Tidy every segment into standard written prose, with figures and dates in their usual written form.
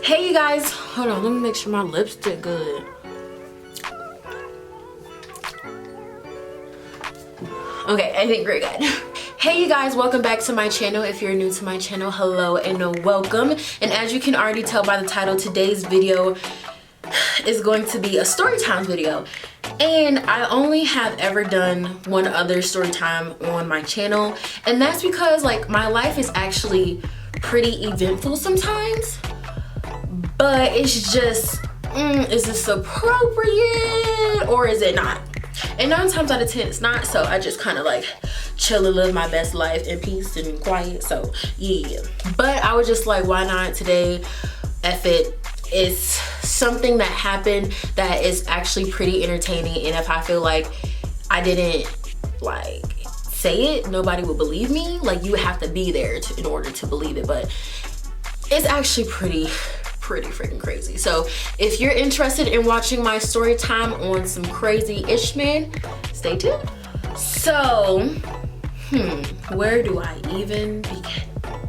Hey you guys, hold on, let me make sure my lipstick good. Okay, I think we're good. Hey you guys, welcome back to my channel. If you're new to my channel, hello and welcome. And as you can already tell by the title, today's video is going to be a story time video. And I only have ever done one other story time on my channel, and that's because like my life is actually pretty eventful sometimes, but it's just is this appropriate or is it not? And 9 times out of 10 it's not, so I just kind of like chill and live my best life in peace and quiet. So yeah, but I was just like, why not today? F it. It's something that happened that is actually pretty entertaining, and if I feel like I didn't like say it, nobody would believe me. Like, you have to be there in order to believe it, but it's actually pretty freaking crazy. So if you're interested in watching my story time on some crazy-ish man, stay tuned. So where do I even begin?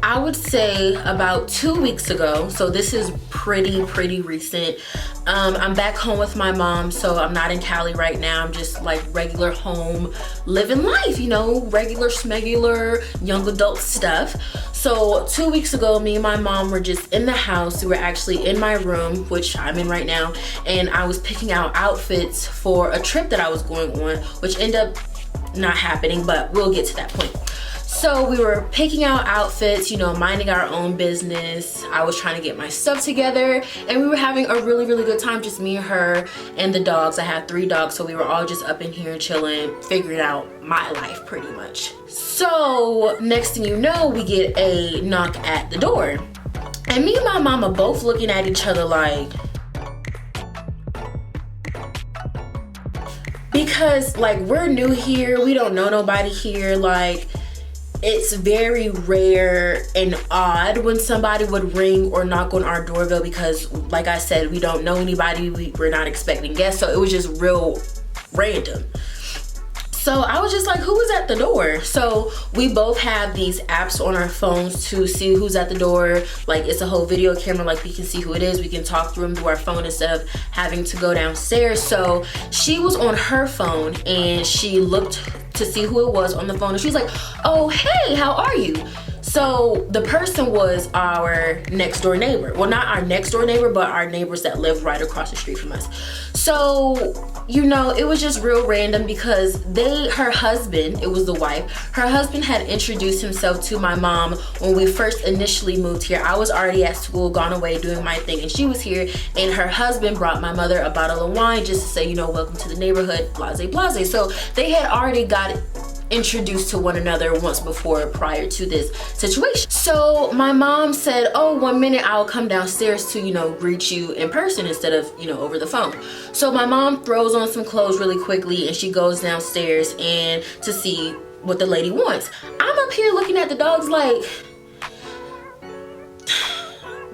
I would say about 2 weeks ago, so this is pretty recent. I'm back home with my mom, so I'm not in Cali right now. I'm just like regular home, living life, you know, regular smegular young adult stuff. So 2 weeks ago, me and my mom were just in the house. We were actually in my room, which I'm in right now, and I was picking out outfits for a trip that I was going on, which ended up not happening, but we'll get to that point. So we were picking out outfits, you know, minding our own business. I was trying to get my stuff together, and we were having a really good time, just me and her and the dogs. I had 3 dogs, so we were all just up in here chilling, figuring out my life pretty much. So next thing you know, we get a knock at the door, and me and my mama both looking at each other like, because like we're new here, we don't know nobody here. Like, it's very rare and odd when somebody would ring or knock on our doorbell, because like I said, we don't know anybody, we're not expecting guests, so it was just real random. So I was just like, who is at the door? So we both have these apps on our phones to see who's at the door. Like, it's a whole video camera, like we can see who it is. We can talk through them through our phone instead of having to go downstairs. So she was on her phone and she looked to see who it was on the phone, and she's like, oh hey, how are you? So the person was our next door neighbor. Well, not our next door neighbor, but our neighbors that live right across the street from us. So, you know, it was just real random because her husband, it was the wife, her husband had introduced himself to my mom when we first initially moved here. I was already at school, gone away, doing my thing, and she was here, and her husband brought my mother a bottle of wine just to say, you know, welcome to the neighborhood, blase. So they had already got introduced to one another once before prior to this situation. So my mom said, oh, 1 minute, I'll come downstairs to, you know, greet you in person instead of, you know, over the phone. So my mom throws on some clothes really quickly and she goes downstairs and to see what the lady wants. I'm up here looking at the dogs like,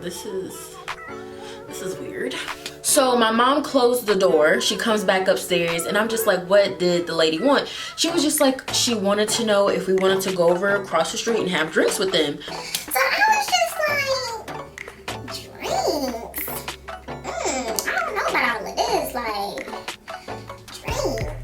this is weird. So my mom closed the door, she comes back upstairs, and I'm just like, what did the lady want? She was just like, she wanted to know if we wanted to go over across the street and have drinks with them. So I was just like, drinks? I don't know about all of this, like, drinks.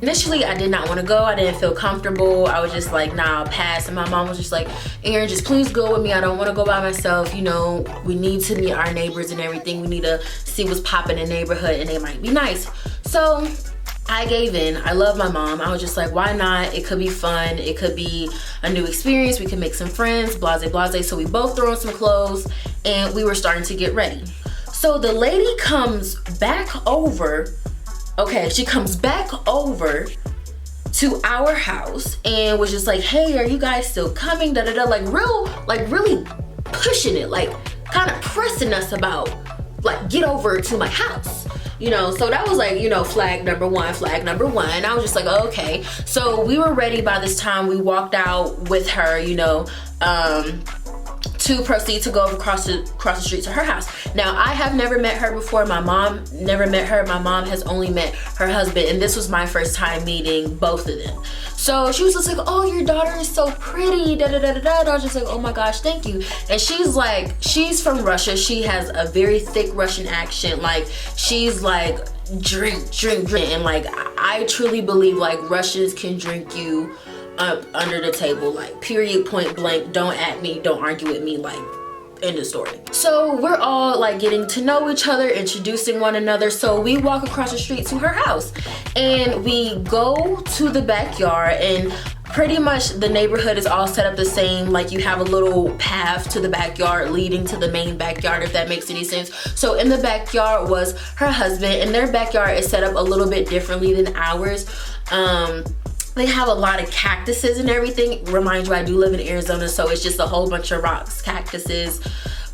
Initially, I did not want to go. I didn't feel comfortable. I was just like, nah, I'll pass. And my mom was just like, Aryn, just please go with me. I don't want to go by myself. You know, we need to meet our neighbors and everything. We need to see what's popping in the neighborhood, and they might be nice. So I gave in. I love my mom. I was just like, why not? It could be fun. It could be a new experience. We could make some friends, blase. So we both threw on some clothes and we were starting to get ready. So the lady comes back over. Okay, she comes back over to our house and was just like, hey, are you guys still coming? Like really pushing it, like kind of pressing us about, like, get over to my house, you know. So that was like, you know, flag number one. I was just like, oh, okay. So we were ready by this time. We walked out with her, you know, to proceed to go across the street to her house. Now, I have never met her before. My mom never met her. My mom has only met her husband, and this was my first time meeting both of them. So she was just like, oh, your daughter is so pretty, da da da da da. And I was just like, oh my gosh, thank you. And she's like, she's from Russia. She has a very thick Russian accent. Like, she's like, drink, drink, drink. And like, I truly believe like Russians can drink you up under the table, like, period, point blank. Don't at me, don't argue with me, like, end of story. So we're all like getting to know each other, introducing one another. So we walk across the street to her house, and we go to the backyard, and pretty much the neighborhood is all set up the same. Like, you have a little path to the backyard leading to the main backyard, if that makes any sense. So in the backyard was her husband, and their backyard is set up a little bit differently than ours. They have a lot of cactuses and everything. Remind you, I do live in Arizona, so it's just a whole bunch of rocks, cactuses,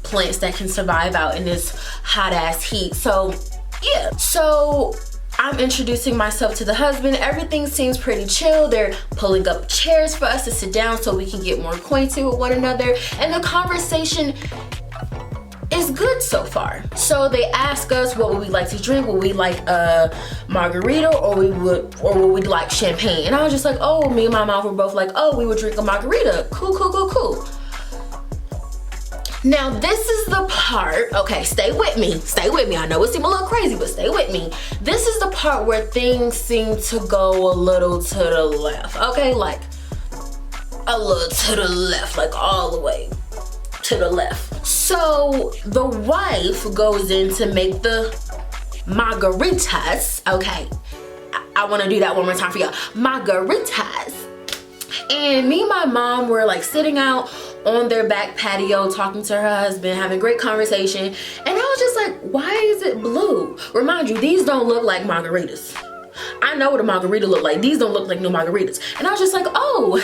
plants that can survive out in this hot ass heat. So yeah, so I'm introducing myself to the husband. Everything seems pretty chill. They're pulling up chairs for us to sit down so we can get more acquainted with one another. And the conversation is good so far. So they ask us what would we like to drink. Would we like a margarita, or would we like champagne? And I was just like, oh, me and my mom were both like, oh, we would drink a margarita. Cool, cool, cool, cool. Now this is the part, okay, stay with me. I know it seems a little crazy, but stay with me. This is the part where things seem to go a little to the left, okay? Like a little to the left, like all the way to the left. So the wife goes in to make the margaritas. Okay, I want to do that one more time for y'all. Margaritas. And me and my mom were like sitting out on their back patio talking to her husband, having great conversation. And I was just like, why is it blue? Remind you, these don't look like margaritas. I know what a margarita look like. These don't look like no margaritas. And I was just like, oh,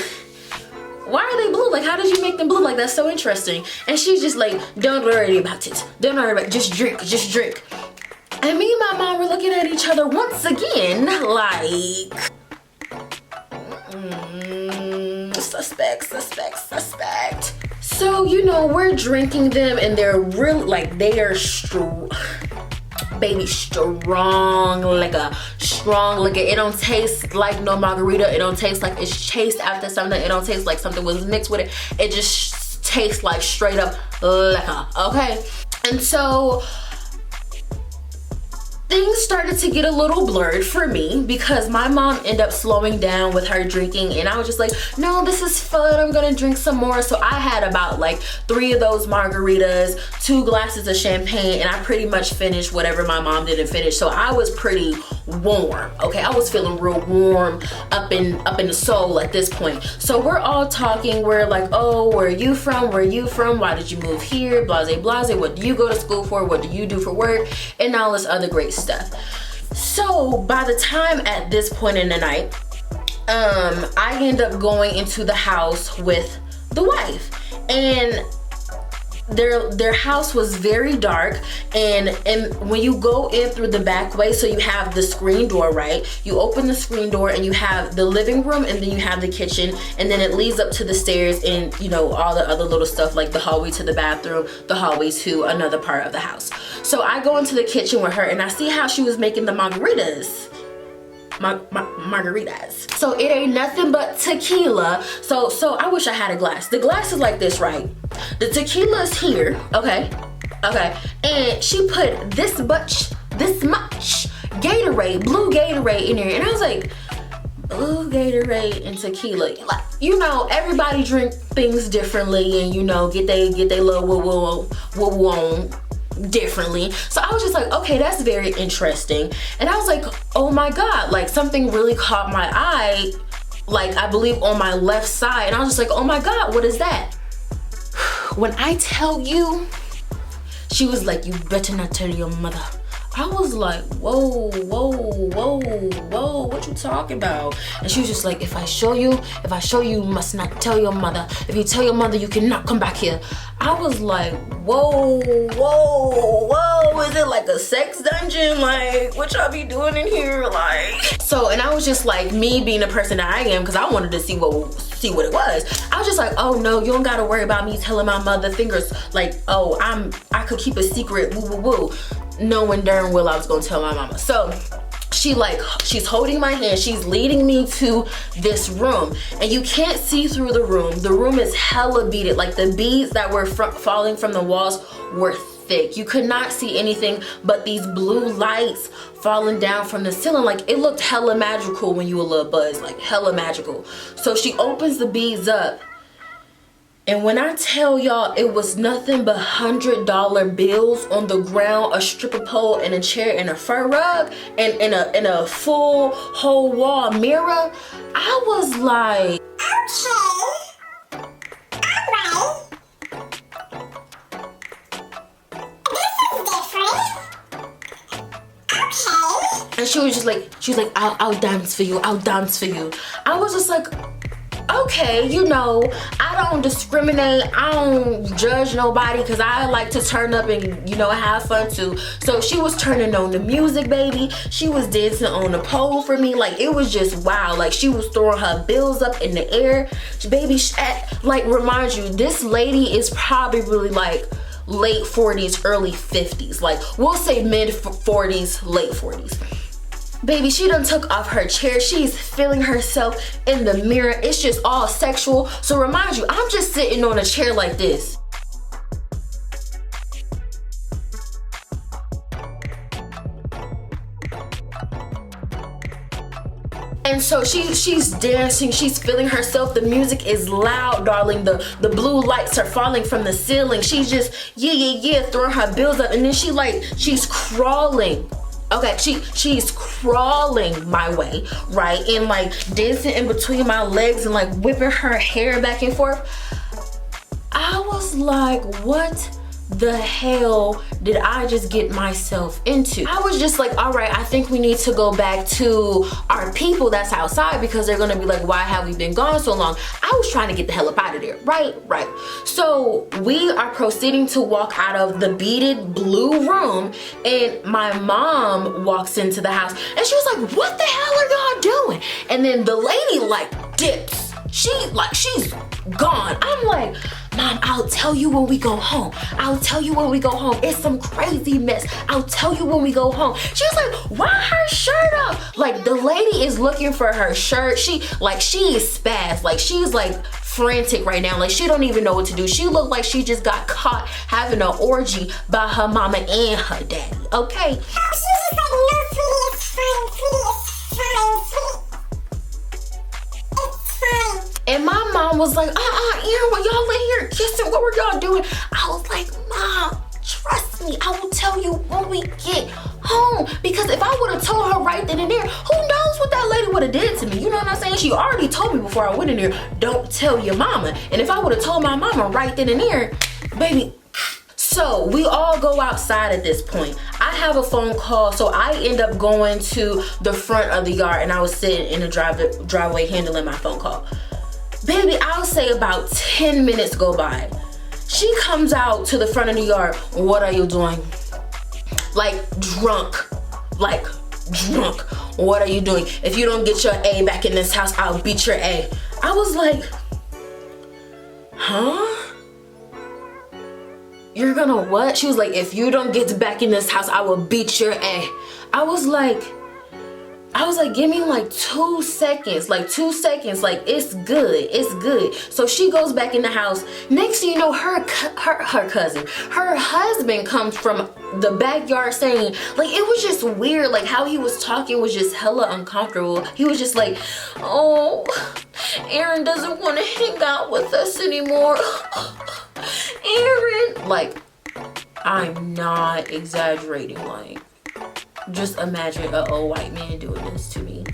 why are they blue? Like, how did you make them blue? Like, that's so interesting. And she's just like, don't worry about it. Don't worry about it. Just drink, just drink. And me and my mom were looking at each other once again, like, suspect. So, you know, we're drinking them, and they're really, like, they are strong, like a strong liquor. It don't taste like no margarita. It don't taste like it's chased after something. It don't taste like something was mixed with it. It just tastes like straight up liquor, okay? And so things started to get a little blurred for me, because my mom ended up slowing down with her drinking, and I was just like, no, this is fun, I'm gonna drink some more. So I had about like 3 of those margaritas, 2 glasses of champagne, and I pretty much finished whatever my mom didn't finish. So I was pretty warm, okay? I was feeling real warm up in the soul at this point. So we're all talking, we're like, oh, where are you from? Why did you move here? Blase, what do you go to school for? What do you do for work? And all this other great stuff. So by the time at this point in the night, I end up going into the house with the wife, and their house was very dark, and when you go in through the back way, so you have the screen door, right? You open the screen door and you have the living room, and then you have the kitchen, and then it leads up to the stairs, and you know, all the other little stuff like the hallway to the bathroom, the hallway to another part of the house. So I go into the kitchen with her, and I see how she was making the margaritas. Margaritas. So it ain't nothing but tequila. So I wish I had a glass. The glass is like this, right? The tequila is here, okay, and she put this much Gatorade, blue Gatorade in there, and I was like, blue Gatorade and tequila. Like, you know, everybody drink things differently, and you know, get they little woo on differently. So I was just like, okay, that's very interesting. And I was like, oh my god, like something really caught my eye, like I believe on my left side, and I was just like, oh my god, what is that? When I tell you, she was like, you better not tell your mother. I was like, whoa, what you talking about? And she was just like, if I show you, you must not tell your mother. If you tell your mother, you cannot come back here. I was like, whoa, is it like a sex dungeon? Like, what y'all be doing in here? Like, so, and I was just like, me being the person that I am, because I wanted to see what it was. I was just like, oh no, you don't gotta worry about me telling my mother. Fingers like, oh, I could keep a secret, woo, knowing darn well I was gonna tell my mama. So she's holding my hand, she's leading me to this room, and you can't see through the room. The room is hella beaded, like the beads that were falling from the walls were thick. You could not see anything but these blue lights falling down from the ceiling. Like, it looked hella magical when you were a little buzz, like hella magical. So she opens the beads up, and when I tell y'all, it was nothing but $100 bills on the ground, a stripper pole, and a chair, and a fur rug, and in a full whole wall mirror. I was like, Okay. Alright. This is different. Okay. and she was like, I'll dance for you. I was just like, okay, you know, I don't discriminate, I don't judge nobody, because I like to turn up and, you know, have fun too. So she was turning on the music, baby. She was dancing on the pole for me. Like, it was just wow. Like, she was throwing her bills up in the air. Baby, like, remind you, this lady is probably really like late 40s, early 50s. Like, we'll say mid 40s, late 40s. Baby, she done took off her chair. She's feeling herself in the mirror. It's just all sexual. So remind you, I'm just sitting on a chair like this. And so she's dancing, she's feeling herself. The music is loud, darling. The blue lights are falling from the ceiling. She's just, yeah, throwing her bills up. And then she's crawling. Okay, she's crawling my way, right? And like dancing in between my legs and like whipping her hair back and forth. I was like, what the hell did I just get myself into? I was just like, all right, I think we need to go back to our people that's outside, because they're gonna be like, why have we been gone so long? I was trying to get the hell up out of there, right? So we are proceeding to walk out of the beaded blue room, and my mom walks into the house, and she was like, what the hell are y'all doing? And then the lady like dips. She's gone. I'm like, Mom, I'll tell you when we go home. It's some crazy mess. I'll tell you when we go home. She was like, why her shirt up? Like, the lady is looking for her shirt. She is spazzed. Like, she's like frantic right now. Like, she don't even know what to do. She looked like she just got caught having an orgy by her mama and her daddy, okay? She was like, no, sweetie, it's fine, sweetie. And my mom was like, Erin, were y'all in here kissing? What were y'all doing? I was like, Mom, trust me, I will tell you when we get home. Because if I would have told her right then and there, who knows what that lady would have did to me? You know what I'm saying? She already told me before I went in there, don't tell your mama. And if I would have told my mama right then and there, baby. So we all go outside at this point. I have a phone call, so I end up going to the front of the yard, and I was sitting in the driveway handling my phone call. Baby, I'll say about 10 minutes go by. She comes out to the front of the yard. What are you doing? Like drunk. What are you doing? If you don't get your A back in this house, I'll beat your A. I was like, huh? You're gonna what? She was like, if you don't get back in this house, I will beat your A. I was like, give me like 2 seconds, like it's good. So she goes back in the house. Next thing you know, her husband comes from the backyard saying, like, it was just weird, like how he was talking was just hella uncomfortable. He was just like, oh, Erin doesn't want to hang out with us anymore. Erin, like, I'm not exaggerating, like, just imagine an old white man doing this to me.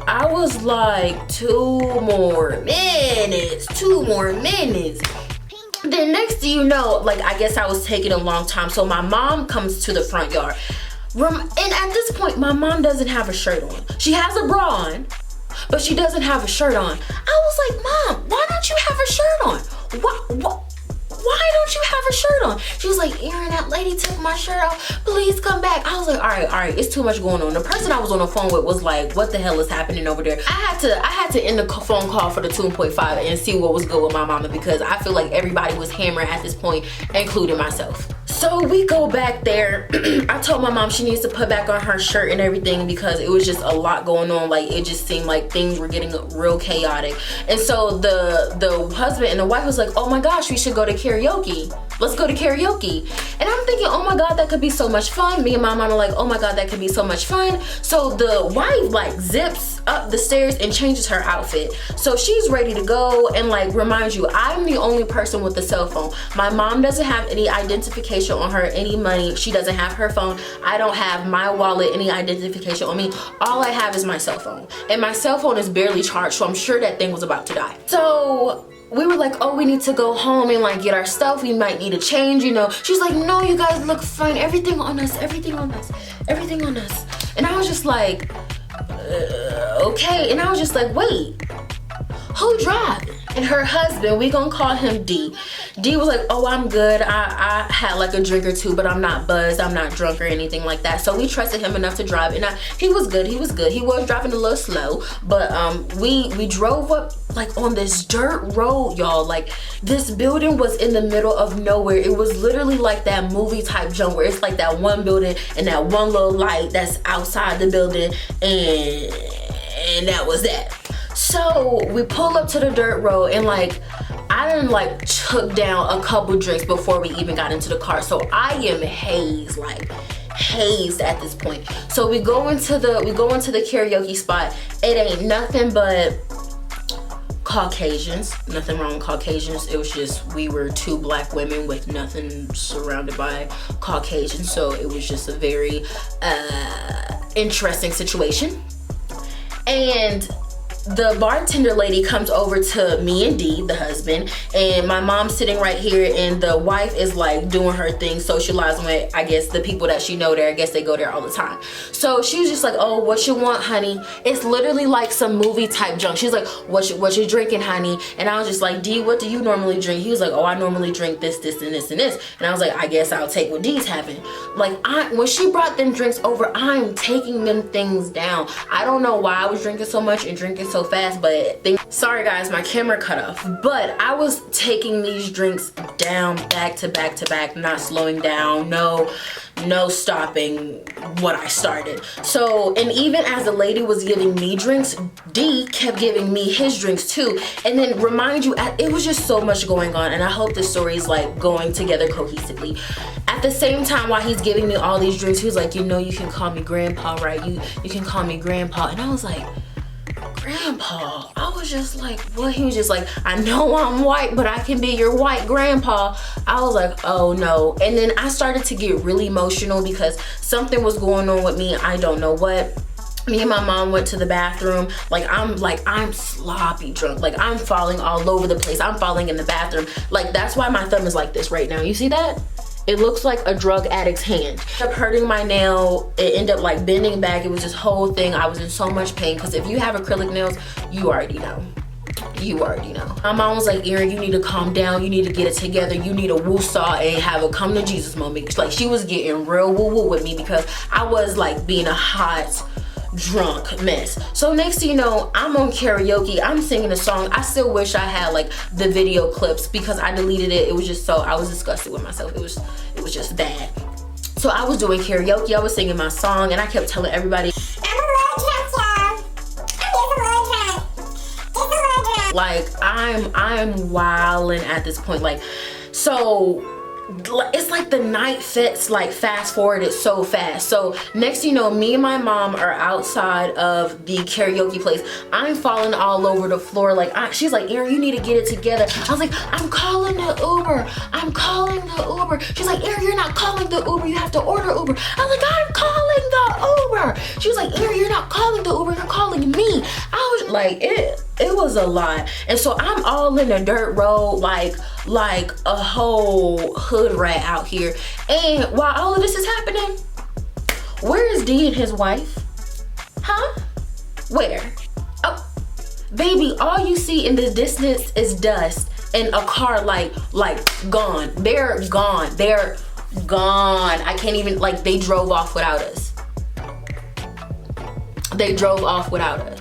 I was like, 2 more minutes. Then next thing you know, like, I guess I was taking a long time. So my mom comes to the front yard. And at this point, my mom doesn't have a shirt on. She has a bra on, but she doesn't have a shirt on. I was like, Mom, why don't you have a shirt on? Why don't you have a shirt on? She was like, Aryn, that lady took my shirt off. Please come back. I was like, all right, it's too much going on. The person I was on the phone with was like, what the hell is happening over there? I had to end the phone call for the 2.5 and see what was good with my mama, because I feel like everybody was hammered at this point, including myself. So we go back there. I told my mom she needs to put back on her shirt and everything, because it was just a lot going on. Like, it just seemed like things were getting real chaotic. And so the husband and the wife was like, oh my gosh, we should go to karaoke. Let's go to karaoke. And I'm thinking, oh my God, that could be so much fun. Me and my mom are like, oh my God, that could be so much fun. So the wife like zips up the stairs and changes her outfit. So she's ready to go. And like, remind you, I'm the only person with a cell phone. My mom doesn't have any identification on her, any money. She doesn't have her phone. I don't have my wallet, any identification on me. All I have is my cell phone. And my cell phone is barely charged, so I'm sure that thing was about to die. So we were like, oh, we need to go home and like get our stuff. We might need a change, you know. She's like, no, you guys look fine. Everything on us, everything on us, everything on us. And I was just like, okay. And I was just like, wait, who driving? And her husband, we gonna call him D. D was like, oh, I'm good. I had like a drink or two, but I'm not buzzed. I'm not drunk or anything like that. So we trusted him enough to drive. And he was good. He was good. He was driving a little slow, but we drove up like on this dirt road, y'all. Like, this building was in the middle of nowhere. It was literally like that movie type jump where it's like that one building and that one little light that's outside the building, and that was that. So we pull up to the dirt road, and like, I done like took down a couple drinks before we even got into the car. So I am hazed at this point. So we go into the karaoke spot. It ain't nothing but Caucasians. Nothing wrong with Caucasians. It was just, we were two black women with nothing, surrounded by Caucasians. So it was just a very interesting situation. And the bartender lady comes over to me and D, the husband, and my mom's sitting right here, and the wife is like doing her thing, socializing with, I guess, the people that she know there. I guess they go there all the time. So she was just like, oh, what you want, honey? It's literally like some movie type junk. She's like, what you drinking, honey? And I was just like, D, what do you normally drink? He was like, oh, I normally drink this, this, and this, and this. And I was like, I guess I'll take what D's having. Like, when she brought them drinks over, I'm taking them things down. I don't know why I was drinking so much and drinking so fast, but sorry guys, my camera cut off. But I was taking these drinks down back to back to back, not slowing down, no stopping what I started. So, and even as the lady was giving me drinks, D kept giving me his drinks too. And then remind you, it was just so much going on, and I hope this story is like going together cohesively. At the same time, while he's giving me all these drinks, he was like, you know, you can call me grandpa, right? You can call me grandpa. And I was like, grandpa? I was just like, what? He was just like, I know I'm white, but I can be your white grandpa. I was like, oh no. And then I started to get really emotional because something was going on with me. I don't know what. Me and my mom went to the bathroom. I'm sloppy drunk. Like, I'm falling all over the place. I'm falling in the bathroom. Like, that's why my thumb is like this right now. You see that? It looks like a drug addict's hand. It ended up hurting my nail. It ended up like bending back. It was this whole thing. I was in so much pain because if you have acrylic nails, you already know. You already know. My mom was like, Aryn, you need to calm down. You need to get it together. You need a woo-saw and have a come to Jesus moment. Like, she was getting real woo-woo with me because I was like being a hot, drunk mess. So next thing you know, I'm on karaoke, I'm singing a song. I still wish I had like the video clips because I deleted it. It was just so, I was disgusted with myself. It was just bad. So I was doing karaoke, I was singing my song, and I kept telling everybody, like, I'm wilding at this point. Like, so it's like the night fits like fast forwarded so fast. So next thing you know, me and my mom are outside of the karaoke place. I'm falling all over the floor. Like, she's like, Aryn, you need to get it together. I was like, I'm calling the Uber. I'm calling the Uber. She's like, Aryn, you're not calling the Uber. You have to order Uber. I was like, I'm calling the Uber. She was like, Aryn, you're not calling the Uber. You're calling me. I was like, It was a lot. And so I'm all in a dirt road, like a whole hood rat out here. And while all of this is happening, where is D and his wife? Huh? Where? Oh, baby, all you see in the distance is dust and a car like gone. They're gone. They're gone. I can't even, like, they drove off without us. They drove off without us.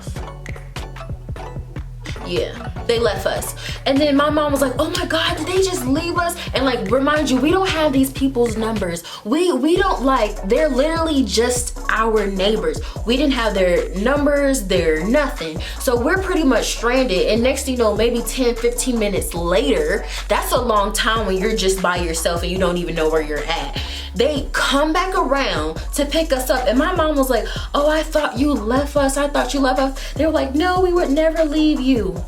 Yeah, they left us. And then my mom was like, oh my God, did they just leave us? And like, remind you, we don't have these people's numbers. We don't, like, they're literally just our neighbors. We didn't have their numbers, their nothing. So we're pretty much stranded. And next thing you know, maybe 10, 15 minutes later, that's a long time when you're just by yourself and you don't even know where you're at. They come back around to pick us up. And my mom was like, oh, I thought you left us. I thought you left us. They were like, no, we would never leave you.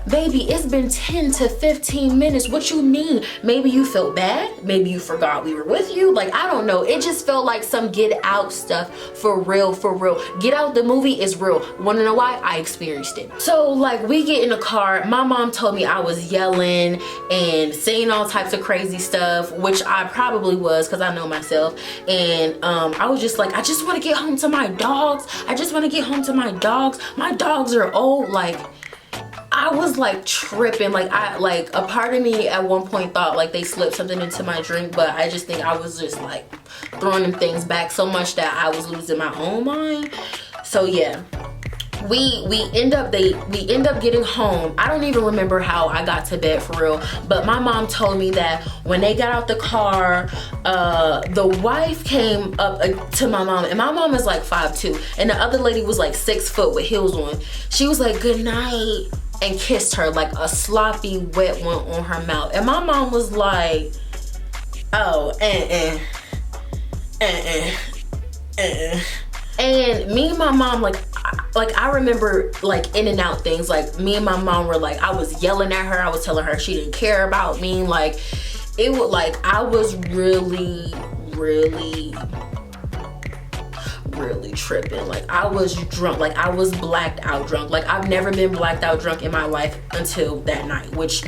Baby, it's been 10 to 15 minutes. What you mean? Maybe you felt bad. Maybe you forgot we were with you. Like, I don't know. It just felt like some Get Out stuff. For real, for real. Get Out, the movie, is real. Wanna know why? I experienced it. So like, we get in the car. My mom told me I was yelling and saying all types of crazy stuff, which I probably was, because I know myself. And I was just like, I just want to get home to my dogs. I just want to get home to my dogs. My dogs are old. Like, I was like tripping. Like, a part of me at one point thought like they slipped something into my drink, but I just think I was just like throwing them things back so much that I was losing my own mind. So yeah, we end up getting home. I don't even remember how I got to bed for real, but my mom told me that when they got out the car, the wife came up to my mom, and my mom is like 5'2", and the other lady was like 6 foot with heels on. She was like, good night, and kissed her, like a sloppy wet one on her mouth. And my mom was like, oh, and me and my mom, like I remember like in and out things. Like, me and my mom were like, I was yelling at her, I was telling her she didn't care about me. Like, it was like, I was really tripping. Like, I was drunk. Like, I was blacked out drunk. Like, I've never been blacked out drunk in my life until that night, which,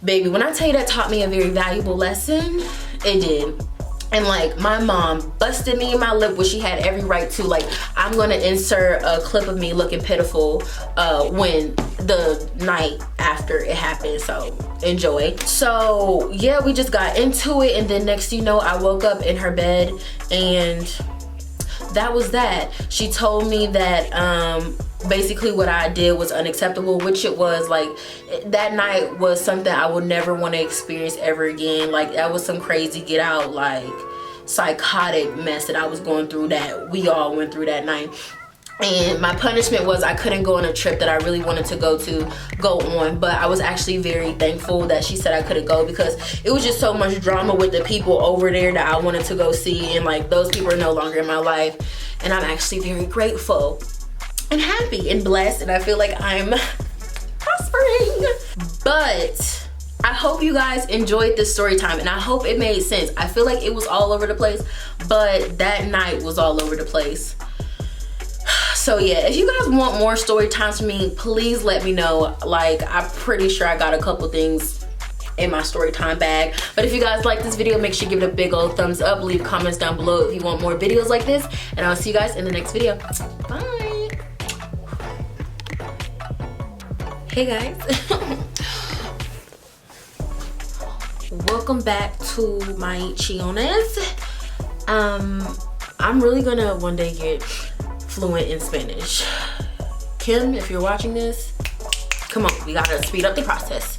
baby, when I tell you that taught me a very valuable lesson, it did. And like, my mom busted me in my lip, which she had every right to. Like, I'm gonna insert a clip of me looking pitiful when the night after it happened, so enjoy. So yeah, we just got into it, and then next thing you know, I woke up in her bed, and that was that. She told me that basically what I did was unacceptable, which it was. Like, that night was something I would never want to experience ever again. Like, that was some crazy Get Out, like, psychotic mess that I was going through, that we all went through that night. And my punishment was I couldn't go on a trip that I really wanted to go on, but I was actually very thankful that she said I couldn't go, because it was just so much drama with the people over there that I wanted to go see, and like, those people are no longer in my life. And I'm actually very grateful and happy and blessed, and I feel like I'm prospering. But I hope you guys enjoyed this story time, and I hope it made sense. I feel like it was all over the place, but that night was all over the place. So yeah, if you guys want more story times from me, please let me know. Like, I'm pretty sure I got a couple things in my story time bag. But if you guys like this video, make sure you give it a big old thumbs up. Leave comments down below if you want more videos like this, and I'll see you guys in the next video. Bye. Hey guys. Welcome back to my chiones. I'm really gonna one day get fluent in Spanish. Kim, if you're watching this, come on, we gotta speed up the process.